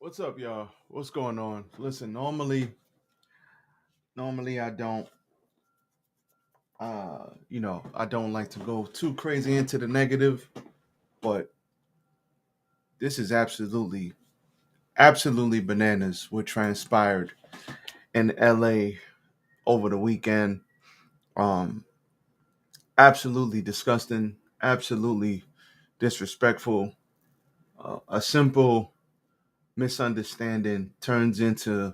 What's up, y'all? What's going on? Listen, normally I don't I don't like to go too crazy into the negative, but this is absolutely bananas what transpired in LA over the weekend. Um Absolutely disgusting, absolutely disrespectful. A simple misunderstanding turns into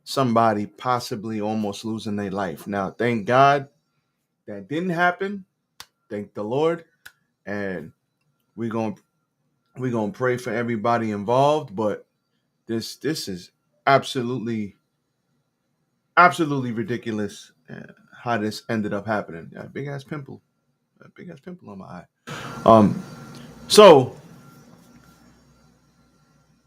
somebody possibly almost losing their life. Now, thank God that didn't happen. Thank the Lord, and we're gonna we're gonna pray for everybody involved. But this is absolutely absolutely ridiculous. How this ended up happening? A big ass pimple on my eye. Um, so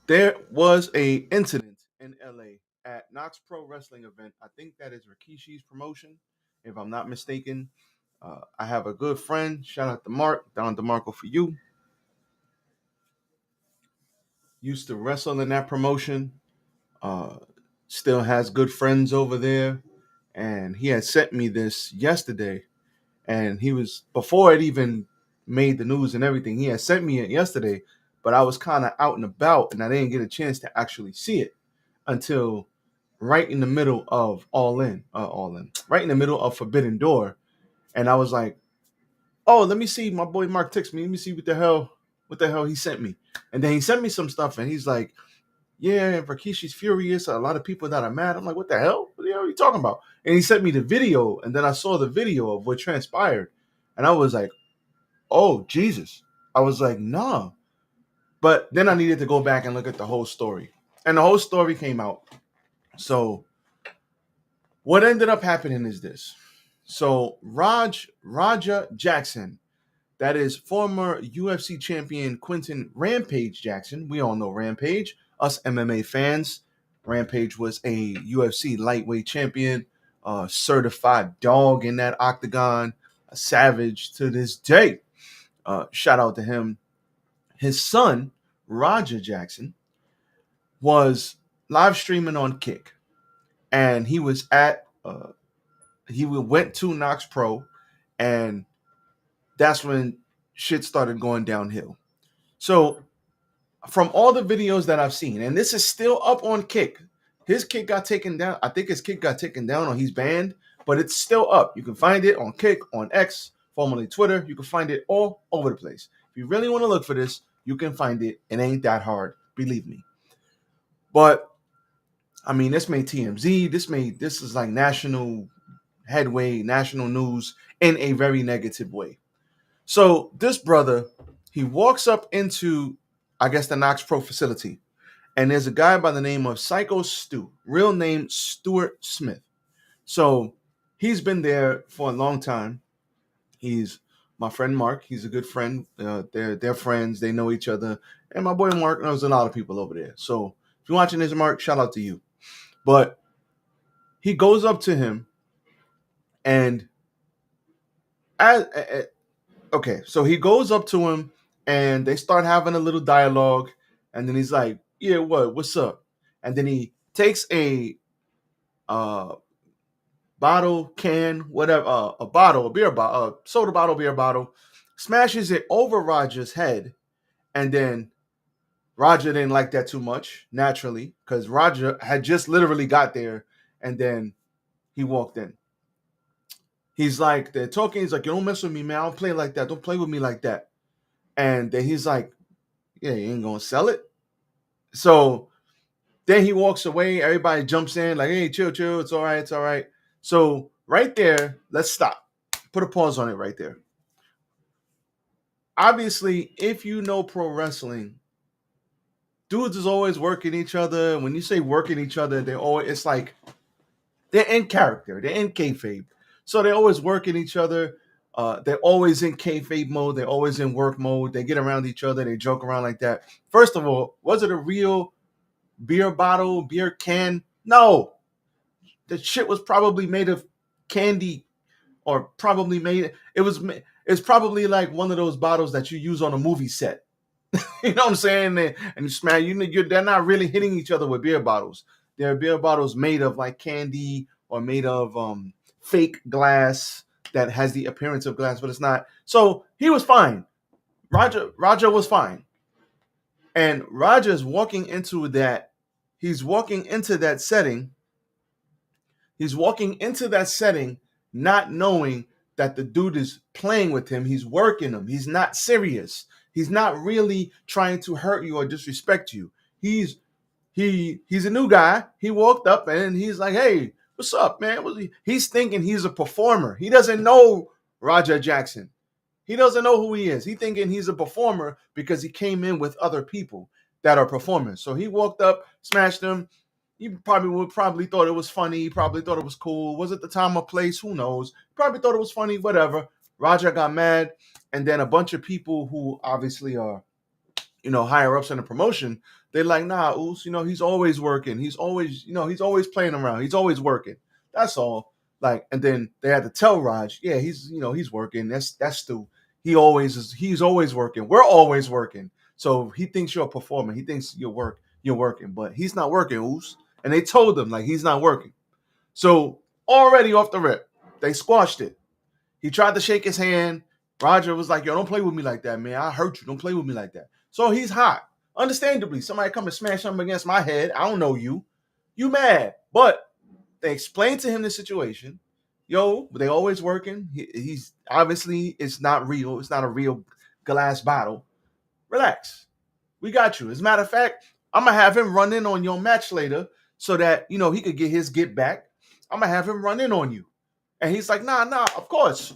there was a incident in LA at Knox Pro Wrestling event. I think that is Rikishi's promotion, if I'm not mistaken. I have a good friend. Shout out to Mark, Don DeMarco for you. Used to wrestle in that promotion. Uh, Still has good friends over there, and he had sent me this yesterday. And he was before it even made the news and everything. He had sent me it yesterday, but I was kind of out and about, and I didn't get a chance to actually see it until right in the middle of All In, right in the middle of Forbidden Door, and I was like, "Oh, let me see." My boy Mark texted me. Let me see what the hell he sent me, and then he sent me some stuff, and he's like, yeah, Rakishi's furious. A lot of people that are mad. I'm like, what the hell? What the hell are you talking about? And he sent me the video, and then I saw the video of what transpired, and I was like, oh Jesus. I was like, nah. But then I needed to go back and look at the whole story, and the whole story came out. So what ended up happening is this. So Raja Jackson, that is former UFC champion Quentin Rampage Jackson. We all know Rampage. Us MMA fans. Rampage was a UFC lightweight champion, certified dog in that octagon, a savage to this day. Shout out to him. His son, Roger Jackson, was live streaming on Kick, and he went to Knox Pro, and that's when shit started going downhill. So from all the videos that I've seen, and this is still up on Kick. His kick got taken down. I think his kick got taken down or he's banned, but it's still up. You can find it on Kick, on X, formerly Twitter. You can find it all over the place. If you really want to look for this, you can find it. It ain't that hard, believe me. But I mean, this made TMZ. This is like national headway, national news in a very negative way. So this brother, he walks up into, I guess, the Knox Pro facility, and there's a guy by the name of Psycho Stu, real name Stuart Smith. So he's been there for a long time. He's my friend Mark. He's a good friend. They're friends. They know each other. And my boy Mark knows a lot of people over there. So if you're watching this, Mark, shout out to you. But he goes up to him, and okay, so he goes up to him, and they start having a little dialogue, and then he's like, "Yeah, what's up?" And then he takes a uh, bottle, can, whatever, a bottle, a beer bottle, a soda bottle, beer bottle, smashes it over Roger's head, and then Roger didn't like that too much, naturally, because Roger had just literally got there, and then he walked in. He's like, they're talking. He's like, "You don't mess with me, man. I don't play like that. Don't play with me like that." And then he's like, "Yeah, you ain't gonna sell it." So then he walks away. Everybody jumps in, like, "Hey, chill, chill. It's all right. It's all right." So right there, let's stop. Put a pause on it right there. Obviously, if you know pro wrestling, dudes is always working each other. When you say working each other, it's like they're in character, they're in kayfabe. So they're always working each other. They're always in kayfabe mode. They're always in work mode. They get around each other. They joke around like that. First of all, was it a real beer bottle, beer can? No, the shit was probably made of candy, or probably made. It's probably like one of those bottles that you use on a movie set. You know what I'm saying? And you smash. They're not really hitting each other with beer bottles. They're beer bottles made of like candy or made of fake glass that has the appearance of glass, but it's not. So he was fine. Roger was fine. And Roger's walking into that. He's walking into that setting. He's walking into that setting not knowing that the dude is playing with him. He's working him. He's not serious. He's not really trying to hurt you or disrespect you. He's a new guy. He walked up and he's like, "Hey, what's up, man?" He's thinking he's a performer. He doesn't know Roger Jackson. He doesn't know who he is. He's thinking he's a performer because he came in with other people that are performers. So he walked up, smashed him. He probably thought it was funny. He probably thought it was cool. Was it the time or place? Who knows? Probably thought it was funny. Whatever. Roger got mad, and then a bunch of people who obviously are, higher ups in the promotion, they're like, "Nah, Oos, he's always working. He's always, he's always playing around. He's always working. That's all." Like, and then they had to tell Raj, "Yeah, he's working. That's Stu. He's always working. We're always working." So he thinks you're a performer. He thinks you're working, but he's not working, Oos. And they told him like he's not working. So already off the rip, they squashed it. He tried to shake his hand. Roger was like, "Yo, don't play with me like that, man. I hurt you. Don't play with me like that." So he's hot. Understandably, somebody come and smash something against my head. I don't know you. You mad. But they explained to him the situation. Yo, they always working. He's obviously, it's not real. It's not a real glass bottle. Relax. We got you. As a matter of fact, I'm going to have him run in on your match later so that, he could get his get back. I'm going to have him run in on you. And he's like, nah, of course.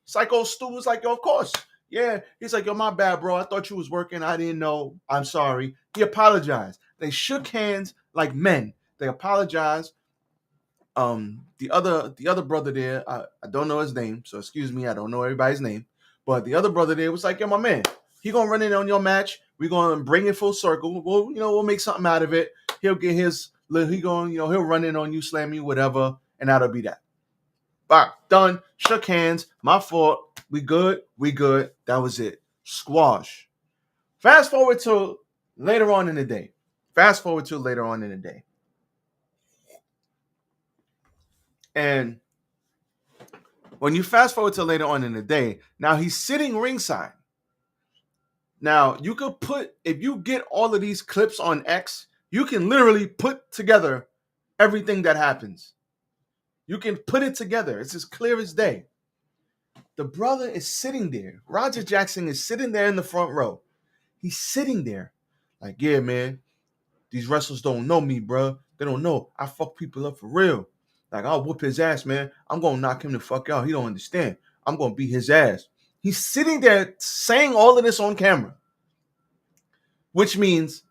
Psycho Stu was like, "Yo, of course." Yeah. He's like, "Yo, my bad, bro. I thought you was working. I didn't know. I'm sorry." He apologized. They shook hands like men. They apologized. The other brother there, I don't know his name, so excuse me, I don't know everybody's name. But the other brother there was like, "Yo, my man, he gonna run in on your match. We're gonna bring it full circle. We'll make something out of it. He'll get his, he'll run in on you, slam you, whatever, and that'll be that." Bye. Done. Shook hands. My fault. We good. That was it. Squash. Fast forward to later on in the day. And when you fast forward to later on in the day, now he's sitting ringside. Now, you could if you get all of these clips on X, you can literally put together everything that happens. You can put it together. It's as clear as day. The brother is sitting there. Roger Jackson is sitting there in the front row. He's sitting there like, "Yeah, man, these wrestlers don't know me, bro. They don't know. I fuck people up for real. Like, I'll whoop his ass, man. I'm going to knock him the fuck out. He don't understand. I'm going to beat his ass." He's sitting there saying all of this on camera, which means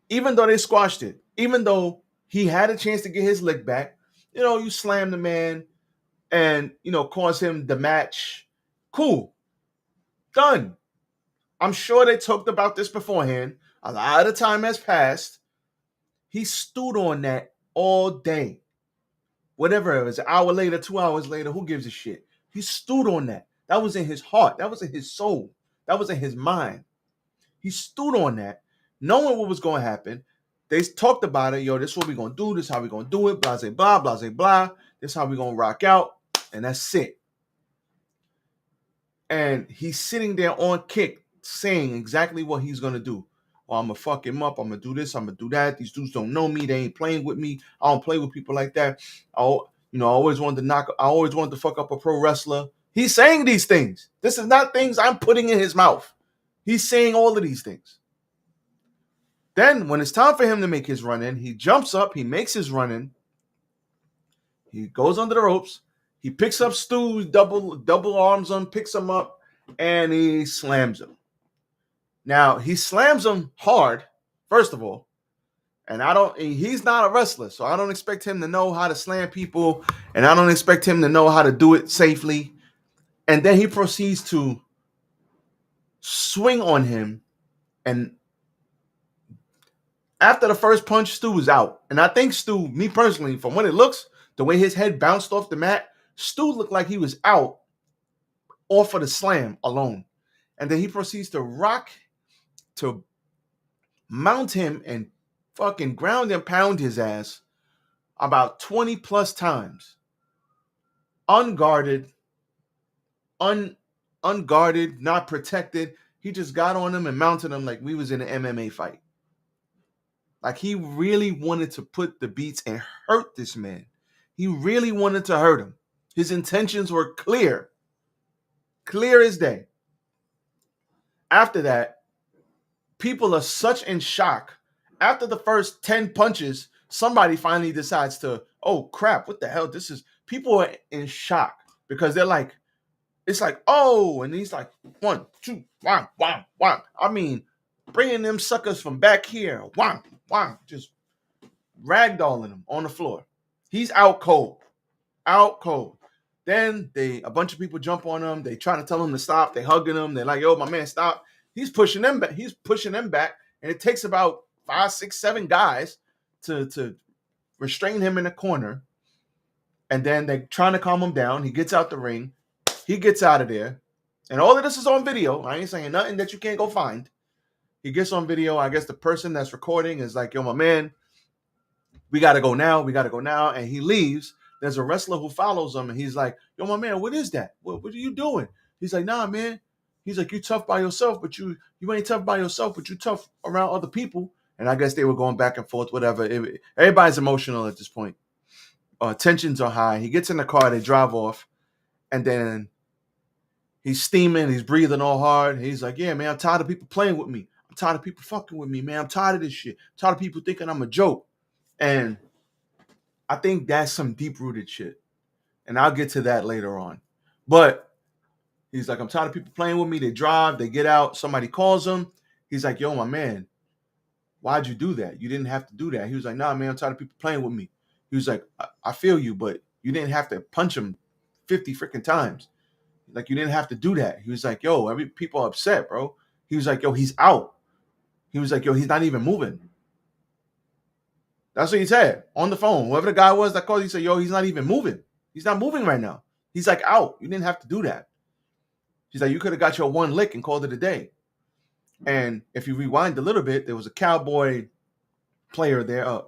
even though they squashed it, even though he had a chance to get his lick back, you slam the man and, cause him the match. Cool. Done. I'm sure they talked about this beforehand. A lot of time has passed. He stood on that all day. Whatever it was, an hour later, 2 hours later, who gives a shit? He stood on that. That was in his heart. That was in his soul. That was in his mind. He stood on that, knowing what was going to happen. They talked about it. Yo, this is what we're going to do. This is how we're going to do it. Blah, blah, blah, blah, blah. This is how we're going to rock out. And that's it. And he's sitting there on kick, saying exactly what he's going to do. "Oh, I'm going to fuck him up. I'm going to do this. I'm going to do that. These dudes don't know me. They ain't playing with me. I don't play with people like that. I always wanted to fuck up a pro wrestler." He's saying these things. This is not things I'm putting in his mouth. He's saying all of these things. Then when it's time for him to make his run in, he jumps up. He makes his run in. He goes under the ropes. He picks up Stu, double arms on, picks him up, and he slams him. Now, he slams him hard, first of all, and he's not a wrestler, so I don't expect him to know how to slam people, and I don't expect him to know how to do it safely. And then he proceeds to swing on him, and after the first punch, Stu was out. And I think Stu, me personally, from what it looks, the way his head bounced off the mat, Stu looked like he was out off of the slam alone. And then he proceeds to rock, to mount him and fucking ground and pound his ass about 20 plus times, unguarded, unguarded, not protected. He just got on him and mounted him like we was in an MMA fight. Like he really wanted to put the beats and hurt this man. He really wanted to hurt him. His intentions were clear as day. After that, people are such in shock. After the first 10 punches, somebody finally decides to, oh crap, what the hell? People are in shock because they're like, it's like, oh, and he's like, 1, 2, wham, wham, wham. I mean, bringing them suckers from back here, wham, wham, just ragdolling them on the floor. He's out cold. Then a bunch of people jump on him. They try to tell him to stop. They hugging him. They're like, yo, my man, stop. He's pushing them back. And it takes about 5, 6, 7 guys to restrain him in the corner. And then they're trying to calm him down. He gets out the ring. He gets out of there. And all of this is on video. I ain't saying nothing that you can't go find. He gets on video. I guess the person that's recording is like, yo, my man, we got to go now. And he leaves. There's a wrestler who follows him. And he's like, yo, my man, what is that? What are you doing? He's like, nah, man. He's like, you tough by yourself, but you ain't tough by yourself, but you tough around other people. And I guess they were going back and forth, whatever. Everybody's emotional at this point. Tensions are high. He gets in the car. They drive off. And then he's steaming. He's breathing all hard. He's like, yeah, man, I'm tired of people playing with me. I'm tired of people fucking with me, man. I'm tired of this shit. I'm tired of people thinking I'm a joke. And I think that's some deep-rooted shit. And I'll get to that later on. But he's like, I'm tired of people playing with me. They drive. They get out. Somebody calls him. He's like, yo, my man, why'd you do that? You didn't have to do that. He was like, nah, man, I'm tired of people playing with me. He was like, I feel you, but you didn't have to punch him 50 freaking times. Like, you didn't have to do that. He was like, yo, people are upset, bro. He was like, yo, he's out. He was like, yo, he's not even moving. That's what he said on the phone. Whoever the guy was that called, he said, yo, he's not even moving. He's not moving right now. He's like out. You didn't have to do that. He's like, you could have got your one lick and called it a day. And if you rewind a little bit, there was a cowboy player there.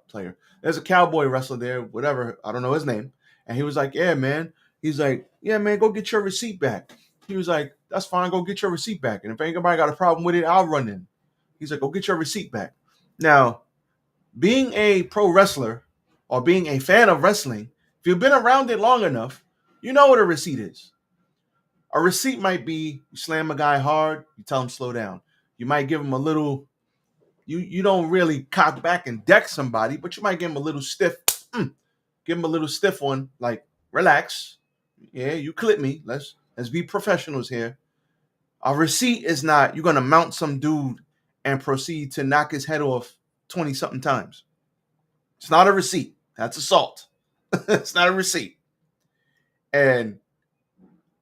There's a cowboy wrestler there, whatever. I don't know his name. And he was like, yeah, man. He's like, yeah, man, go get your receipt back. He was like, that's fine. Go get your receipt back. And if anybody got a problem with it, I'll run in. He's like, go get your receipt back. Now, being a pro wrestler or being a fan of wrestling, if you've been around it long enough, you know what a receipt is. A receipt might be you slam a guy hard, you tell him slow down. You might give him a little, you don't really cock back and deck somebody, but you might give him a little stiff, give him a little stiff one, like relax. Yeah, you clip me. Let's be professionals here. A receipt is not, you're going to mount some dude and proceed to knock his head off 20 something times. It's not a receipt. That's assault. It's not a receipt. And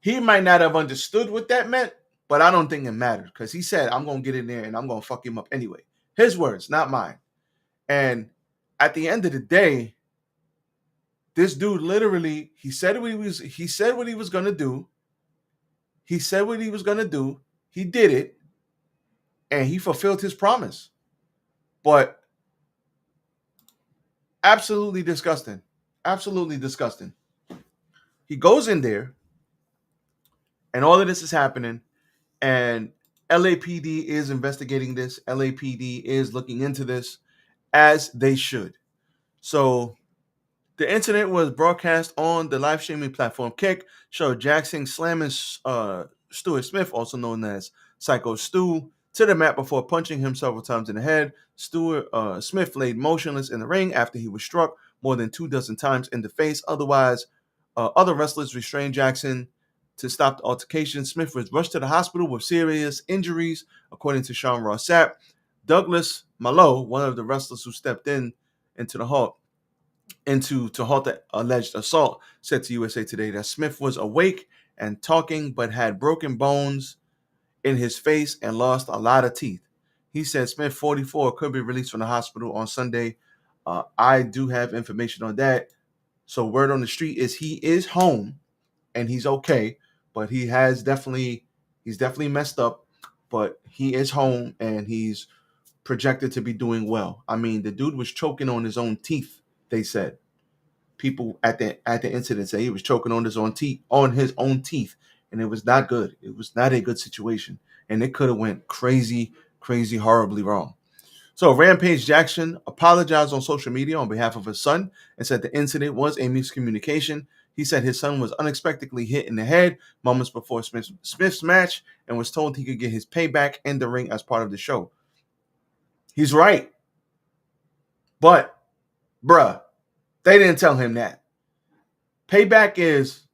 he might not have understood what that meant, but I don't think it mattered because he said, I'm going to get in there and I'm going to fuck him up anyway. His words, not mine. And at the end of the day, this dude literally, he said what he was going to do. He said what he was going to do. He did it. And he fulfilled his promise. But absolutely disgusting. Absolutely disgusting. He goes in there, and all of this is happening, and LAPD is investigating this. LAPD is looking into this, as they should. So the incident was broadcast on the live streaming platform Kick, showed Jackson slamming Stuart Smith, also known as Psycho Stu, to the mat before punching him several times in the head. Smith laid motionless in the ring after he was struck more than 24 times in the face. Other wrestlers restrained Jackson to stop the altercation. Smith was rushed to the hospital with serious injuries, according to Sean Ross Sapp. Douglas Malo, one of the wrestlers who stepped to halt the alleged assault, said to USA Today that Smith was awake and talking, but had broken bones in his face and lost a lot of teeth. He said Smith, 44, could be released from the hospital on Sunday. I do have information on that. So word on the street is he is home and he's okay, but he's definitely messed up, but he is home and he's projected to be doing well. I mean, the dude was choking on his own teeth. They said people at the incident say he was choking on his own teeth, and it was not good. It was not a good situation, and it could have went crazy, horribly wrong. So Rampage Jackson apologized on social media on behalf of his son and said the incident was a miscommunication. He said his son was unexpectedly hit in the head moments before Smith's match and was told he could get his payback in the ring as part of the show. He's right. But, bruh, they didn't tell him that. Payback is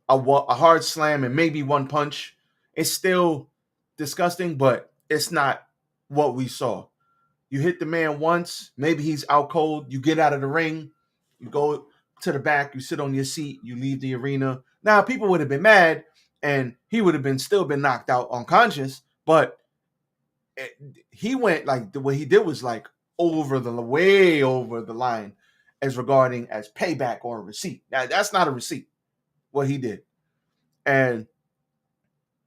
a hard slam and maybe one punch. It's still disgusting, but it's not what we saw. You hit the man once, maybe he's out cold. You get out of the ring, you go to the back, you sit on your seat, you leave the arena. Now, people would have been mad, and he would have still been knocked out unconscious, but he went like what he did was like way over the line as regarding as payback or a receipt. Now, that's not a receipt, what he did. And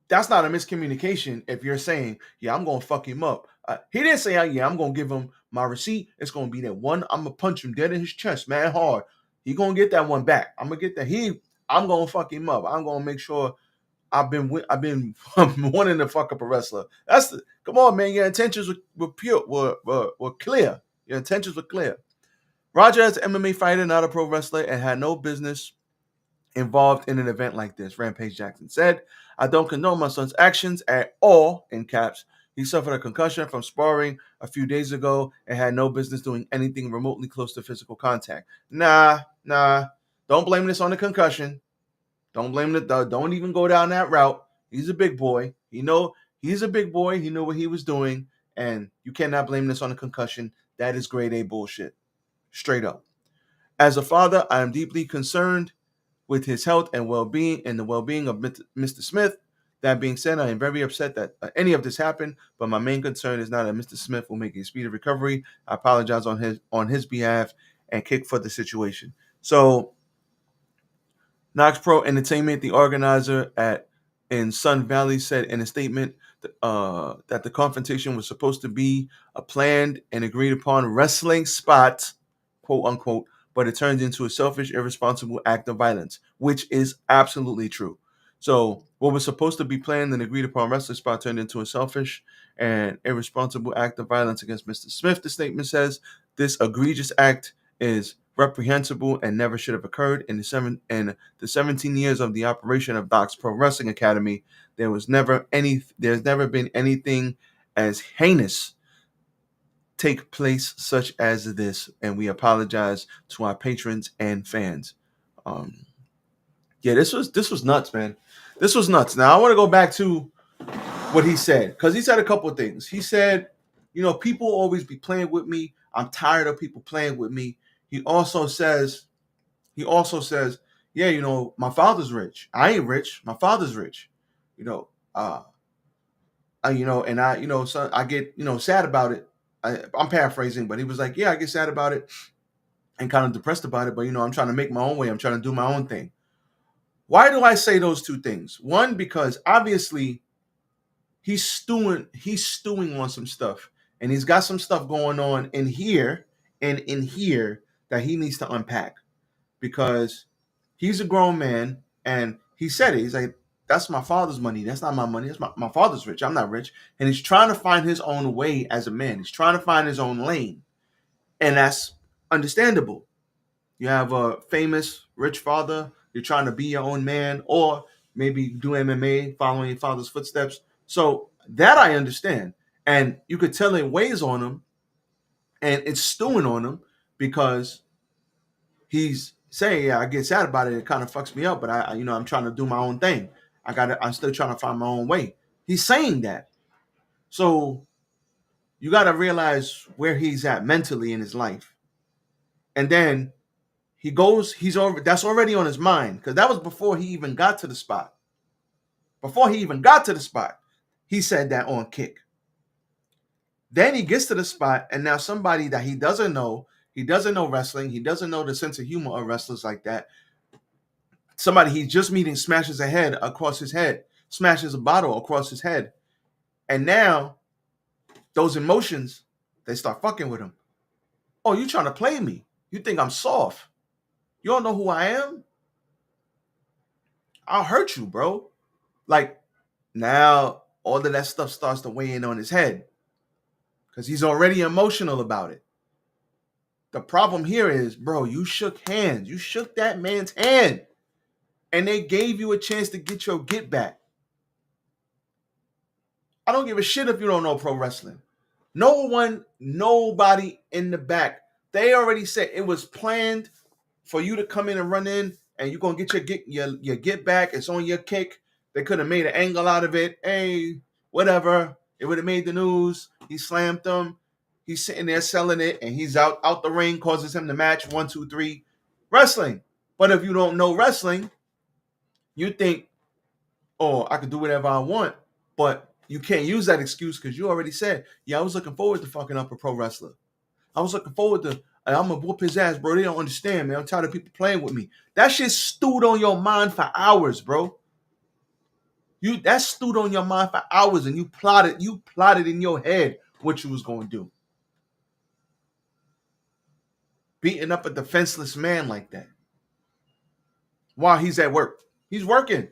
that's not a miscommunication if you're saying, yeah, I'm going to fuck him up. He didn't say, yeah, I'm going to give him my receipt. It's going to be that one. I'm going to punch him dead in his chest, man, hard. He going to get that one back. I'm going to get that. I'm going to fuck him up. I'm going to make sure I've been wanting to fuck up a wrestler. Come on, man. Your intentions were pure, were clear. Your intentions were clear. Roger is an MMA fighter, not a pro wrestler, and had no business involved in an event like this, Rampage Jackson said. I don't condone my son's actions at all, in caps. He suffered a concussion from sparring a few days ago and had no business doing anything remotely close to physical contact. Nah. Don't blame this on the concussion. Don't blame it. Don't even go down that route. He's a big boy. He's a big boy. He knew what he was doing, and you cannot blame this on a concussion. That is grade A bullshit. Straight up. As a father, I am deeply concerned with his health and well-being and the well-being of Mr. Smith. That being said, I am very upset that any of this happened, but my main concern is not that Mr. Smith will make a speedy recovery. I apologize on his behalf and kick for the situation. So, Knox Pro Entertainment, the organizer in Sun Valley, said in a statement that the confrontation was supposed to be a planned and agreed upon wrestling spot, quote unquote, but it turned into a selfish, irresponsible act of violence, which is absolutely true. So what was supposed to be planned and agreed upon wrestling spot turned into a selfish and irresponsible act of violence against Mr. Smith, the statement says. This egregious act is reprehensible and never should have occurred. In the 17 years of the operation of Doc's Pro Wrestling Academy, there's never been anything as heinous take place such as this, and we apologize to our patrons and fans. This was nuts, man. This was nuts. Now I want to go back to what he said, because he said a couple of things. He said, people always be playing with me. I'm tired of people playing with me. He also says, yeah, my father's rich. I ain't rich. My father's rich. So I get, sad about it. I'm paraphrasing, but he was like, yeah, I get sad about it and kind of depressed about it, but I'm trying to make my own way. I'm trying to do my own thing. Why do I say those two things? One, because obviously he's stewing on some stuff, and he's got some stuff going on in here and in here that he needs to unpack, because he's a grown man, and he said it. He's like, that's my father's money. That's not my money. That's my father's rich. I'm not rich. And he's trying to find his own way as a man. He's trying to find his own lane. And that's understandable. You have a famous rich father. You're trying to be your own man, or maybe do MMA, following your father's footsteps. So that I understand. And you could tell it weighs on him, and it's stewing on him, because he's saying, yeah, I get sad about it. It kind of fucks me up, but I'm trying to do my own thing. I'm still trying to find my own way. He's saying that. So you got to realize where he's at mentally in his life. And then that's already on his mind, because that was before he even got to the spot. He said that on Kick. Then he gets to the spot, and now somebody that he doesn't know wrestling, he doesn't know the sense of humor of wrestlers like that. Somebody he's just meeting smashes a bottle across his head. And now those emotions They start fucking with him. Oh, you trying to play me? You think I'm soft? You don't know who I am? I'll hurt you, bro. Like, now all of that stuff starts to weigh in on his head because he's already emotional about it. The problem here is, bro, you shook hands. You shook that man's hand. And they gave you a chance to get your get back. I don't give a shit if you don't know pro wrestling. Nobody in the back. They already said it was planned for you to come in and run in, and you're gonna get your get back. It's on your kick. They could have made an angle out of it. Hey, whatever. It would have made the news. He slammed them. He's sitting there selling it, and he's out the ring, causes him the match. 1, 2, 3, wrestling. But if you don't know wrestling, you think, oh, I can do whatever I want, but you can't use that excuse because you already said, yeah, I was looking forward to fucking up a pro wrestler. I was looking forward to, I'm going to whoop his ass, bro. They don't understand, man. I'm tired of people playing with me. That shit stewed on your mind for hours, bro. That stewed on your mind for hours, and you plotted in your head what you was going to do. Beating up a defenseless man like that while he's at work. He's working.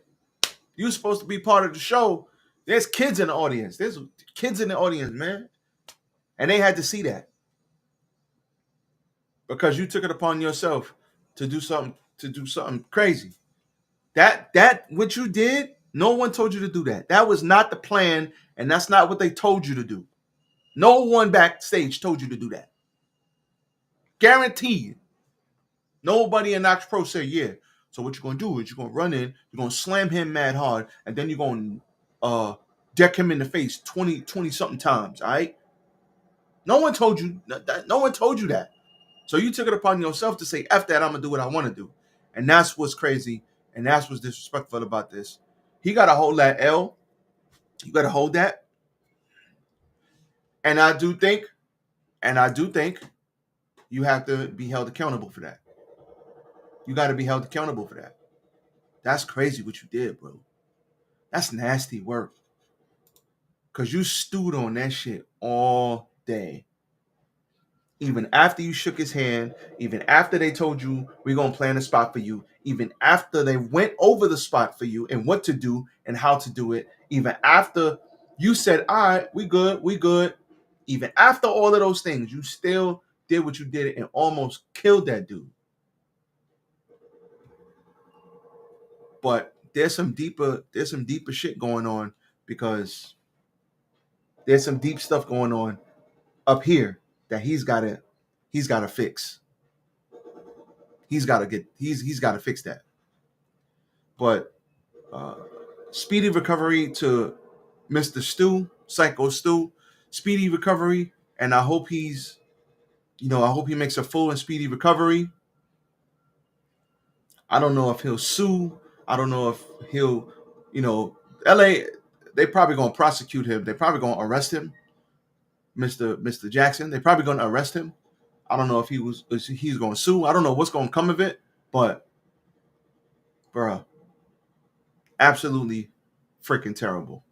You're supposed to be part of the show. There's kids in the audience. There's kids in the audience, man. And they had to see that. Because you took it upon yourself to do something crazy. That what you did, no one told you to do that. That was not the plan, and that's not what they told you to do. No one backstage told you to do that. Guaranteed. Nobody in Knox Pro said, yeah. So what you're going to do is you're going to run in, you're going to slam him mad hard, and then you're going to deck him in the face 20-something times, all right? No one told you that. So you took it upon yourself to say, F that, I'm going to do what I want to do. And that's what's crazy, and that's what's disrespectful about this. He got to hold that L. You got to hold that. And I do think you have to be held accountable for that. You got to be held accountable for that. That's crazy what you did, bro. That's nasty work. Because you stewed on that shit all day. Even after you shook his hand, even after they told you we're going to plan a spot for you, even after they went over the spot for you and what to do and how to do it, even after you said, all right, we good. Even after all of those things, you still did what you did and almost killed that dude. But there's some deeper shit going on, because there's some deep stuff going on up here that he's gotta fix. He's gotta fix that. But speedy recovery to Mr. Stu, Psycho Stu. Speedy recovery, and I hope he makes a full and speedy recovery. I don't know if he'll sue. I don't know if he'll, LA, they probably gonna prosecute him. They probably gonna arrest him, Mr. Jackson. They probably gonna arrest him. I don't know if he's gonna sue. I don't know what's gonna come of it, but bruh, absolutely freaking terrible.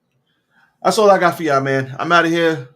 That's all I got for y'all, man. I'm out of here.